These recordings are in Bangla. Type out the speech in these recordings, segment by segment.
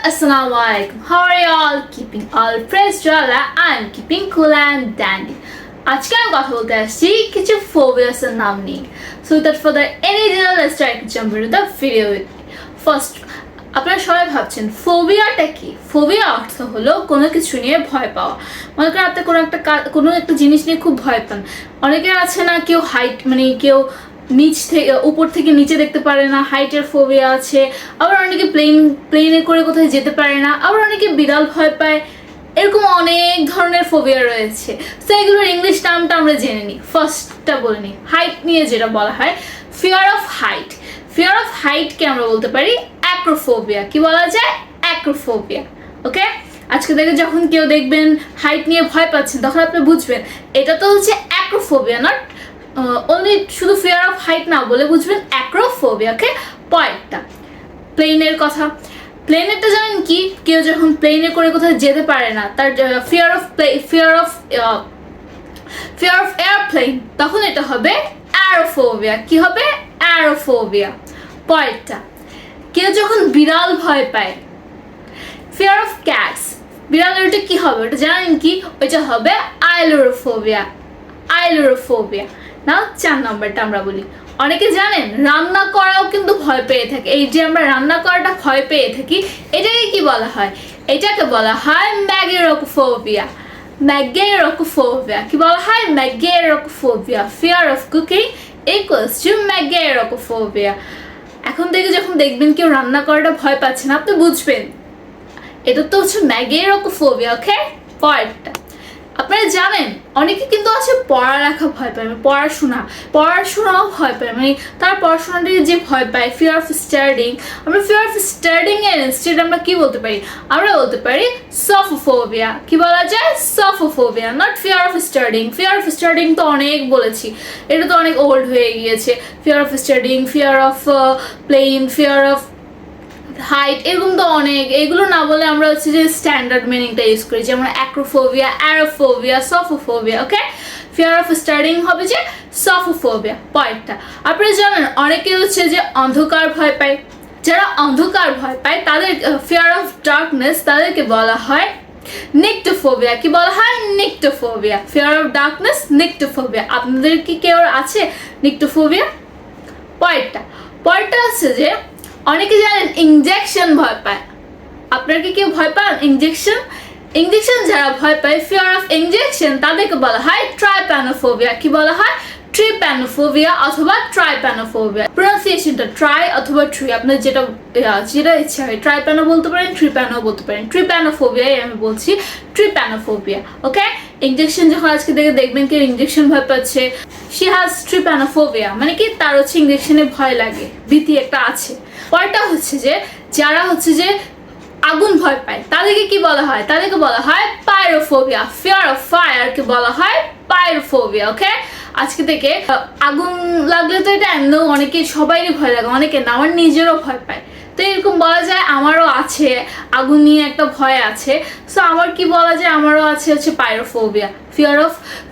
Assalamu alaikum. How are you all? Keeping all praise to Allah. I'm keeping cool and dandy. আজকে আমি কথা বলতে আসছি কিছু phobias এর নাম নিয়ে। So without further any delay, let's try to jump into the video with me. First, আপনারা সবাই ভাবছেন ফোবিয়াটা কি? ফোবিয়া অর্থ হলো কোনো কিছু নিয়ে ভয় পাওয়া। মনে করেন আপনি কোনো একটা জিনিস নিয়ে খুব ভয় পান। অনেকের আছে না, কেউ হাইট কেউ নিচ থেকে উপর থেকে নিচে দেখতে পারে না, হাইটের ফোবিয়া আছে। আবার অনেকে প্লেনে করে কোথায় যেতে পারে না, আবার অনেকে বিড়াল ভয় পায়। এরকম অনেক ধরনের ফোবিয়া রয়েছে। তো এগুলোর ইংলিশ নামটা আমরা জেনে নিই। ফার্স্টটা বলে নিই, হাইট নিয়ে যেটা বলা হয় fear of height. Fear of হাইটকে আমরা বলতে পারি অ্যাক্রোফোবিয়া। কি বলা যায়? অ্যাক্রোফোবিয়া। ওকে, আজকে থেকে যখন কেউ দেখবেন হাইট নিয়ে ভয় পাচ্ছেন, তখন আপনি বুঝবেন এটা তো হচ্ছে অ্যাক্রোফোবিয়া, নট অনলি শুধু ফিয়ার অফ হাইট না বলে বুঝবেন অ্যাক্রোফোবিয়া। ওকে, পয়েন্টটা প্লেনের কথা। প্লেনেরটা জানেন কি? কেউ যখন প্লেনে করে কোথাও যেতে পারে না, তার ফিয়ার অফ এয়ারপ্লেন, তখন এটা হবে অ্যারোফোবিয়া। কি হবে? অ্যারোফোবিয়া। পয়েন্টটা কেউ যখন বিড়াল ভয় পায়, ফিয়ার অফ ক্যাটস, বিড়ালের ওটা কি হবে? ওটা জানেন কি? ওইটা হবে আইলোরোফোবিয়া। আইলোরোফোবিয়া। নাও 4 নম্বরটা আমরা বলি। অনেকে জানেন রান্না করাও কিন্তু ভয় পেয়ে থাকে। এই যে আমরা রান্না করাটা ভয় পেয়ে থাকি, এটাকে কি বলা হয়? এটাকে বলা হয় ম্যাগেরোকোফোবিয়া। ম্যাগেরোকোফোবিয়া। কি বলা হয়? Mageirocophobia. Fear of cooking equals to mageirocophobia. এখন থেকে যখন দেখবেন কেউ রান্না করাটা ভয় পাচ্ছে না, আপনি বুঝবেন এটা তো হচ্ছে ম্যাগেরোকোফোবিয়া। ওকে, পয়েন্টটা আপনারা জানেন অনেকে কিন্তু আছে পড়ালেখা ভয় পায়, পড়াশোনাও ভয় পায়, তার পড়াশোনাটি যে ভয় পায়, ফিয়ার অফ স্টাডিং। আমরা ফিয়ার অফ স্টাডিং এর ইনস্টেড আমরা কি বলতে পারি? আমরা বলতে পারি সফোফোবিয়া। কি বলা যায়? Sophophobia, not fear of studying. Fear of studying তো অনেক বলেছি, এটা তো অনেক ওল্ড হয়ে গিয়েছে। Fear of studying, fear of plane, fear of height, এরকম তো অনেক। এগুলো না বলে আমরা হচ্ছে যে স্ট্যান্ডার্ড মিনিংটা ইউজ করি, যেমন acrophobia, aerophobia, sophophobia. Okay, fear of starting হবে যে সফোফোবিয়া। পয়েন্টটা আপনারা জানেন অনেকে হচ্ছে যে অন্ধকার ভয় পায়। যারা অন্ধকার ভয় পায় তাদের ফিয়ার অফ ডার্কনেস, তাদেরকে বলা হয় নিকটোফোবিয়া। কি বলা হয়? Nyctophobia. Fear of darkness, nyctophobia. আপনাদের কি কেউ আছে নিকটোফোবিয়া? পয়েন্টটা হচ্ছে যে অনেকে জানেন ইনজেকশন ভয় পায়। আপনারা কি কেউ ভয় পান ইনজেকশন যারা ভয় পায়, ফিয়ার অফ ইনজেকশন, তাদেরকে বলা হয় ট্রাইপ্যানোফোবিয়া। কি বলা হয়? ট্রিপ্যানোফোবিয়া অথবা ট্রাইপ্যানোফোবিয়া। প্রোনাউন্সিয়েশনটা ট্রাই অথবা ট্রি, আপনার যেটা ইচ্ছা হয়। ট্রাইপ্যানো বলতে পারেন, ট্রিপ্যানো বলতে পারেন। ট্রিপ্যানোফোবিয়াই আমি বলছি, ট্রিপ্যানোফোবিয়া। ওকে, ইনজেকশন যখন আজকে দেখবেন কেউ ইনজেকশন ভয় পাচ্ছে, শি হ্যাজ ট্রিপ্যানোফোবিয়া, মানে কি তার হচ্ছে ইনজেকশনে ভয় লাগে, ভীতি একটা আছে। পরেরটা হচ্ছে যে যারা হচ্ছে যে আগুন ভয় পায়, তাদেরকে কি বলা হয়? তাদেরকে বলা হয় পাইরোফোবিয়া। ফিয়ার অফ ফায়ারকে বলা হয় পাইরোফোবিয়া। ওকে, আজকে থেকে আগুন লাগলে তো এটা এমনিও অনেকে সবাইরই ভয় লাগে, অনেকে না, আমার নিজেরও ভয় পায়। তো এরকম বলা যায় আমারও আছে, আগুন নিয়ে একটা ভয় আছে। সো আমার কি বলা যায়? আমারও আছে হচ্ছে pyrophobia.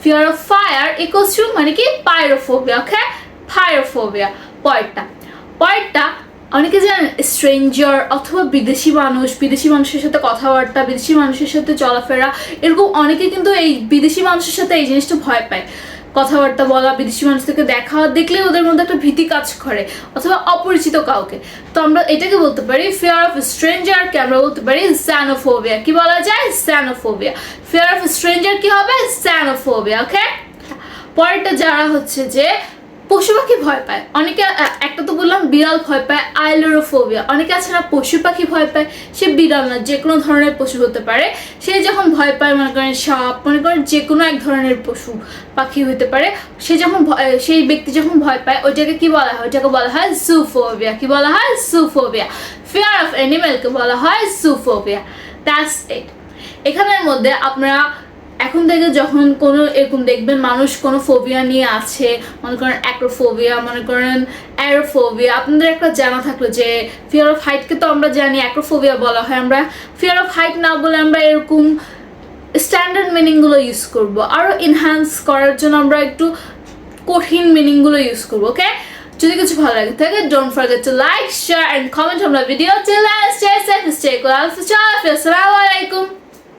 Fear of fire equals to মানে কি পাইরোফোবিয়া। ওকে, পাইরোফোবিয়া। পয়েন্টটা অনেকে জানেন স্ট্রেঞ্জার অথবা বিদেশি মানুষের সাথে কথাবার্তা, বিদেশি মানুষের সাথে চলাফেরা, এরকম অনেকে কিন্তু এই বিদেশি মানুষের সাথে এই জিনিসটা ভয় পায়। কথাবার্তা বলা, বিদেশি মানুষদেরকে দেখলে ওদের মধ্যে একটা ভীতি কাজ করে, অথবা অপরিচিত কাউকে। তো আমরা এটাকে বলতে পারি ফিয়ার অফ স্ট্রেঞ্জারকে আমরা বলতে পারি স্যানোফোবিয়া। কি বলা যায়? স্যানোফোবিয়া। ফিয়ার অফ স্ট্রেঞ্জার কি হবে? স্যানোফোবিয়া। ওকে, পরেরটা যারা হচ্ছে যে পশু পাখি ভয় পায়, অনেকে একটা তো বললাম বিড়াল ভয় পায়, আইলোরোফোবিয়া। অনেকে আছে না পশু পাখি ভয় পায়, সে বিড়াল না, যে কোনো ধরনের পশু হতে পারে। সে যখন ভয় পায়, মনে করেন সাপ, মনে করেন যে কোনো এক ধরনের পশু পাখি হতে পারে, সেই ব্যক্তি যখন ভয় পায়, ওইটাকে কি বলা হয়? ওইটাকে বলা হয় জুফোবিয়া। কি বলা হয়? জুফোবিয়া। ফিয়ার অফ অ্যানিমেলকে বলা হয় জুফোবিয়া। That's it. এখানের মধ্যে আপনারা এখন থেকে যখন কোনো এরকম দেখবেন মানুষ কোনো ফোবিয়া নিয়ে আছে, মনে করেন অ্যাক্রোফোবিয়া, মনে করেন অ্যারোফোবিয়া, আপনাদের একটা জানা থাকলো যে ফিয়ার অফ হাইটকে তো আমরা জানি অ্যাক্রোফোবিয়া বলা হয়। আমরা ফিয়ার অফ হাইট না বলে আমরা এরকম স্ট্যান্ডার্ড মিনিংগুলো ইউজ করবো, আরও এনহ্যান্স করার জন্য আমরা একটু কঠিন মিনিংগুলো ইউজ করবো। ওকে, যদি কিছু ভালো লাগে থাকে, don't forget to like, share and comment on my video. Till then, stay safe, stay cool. Assalamu alaikum.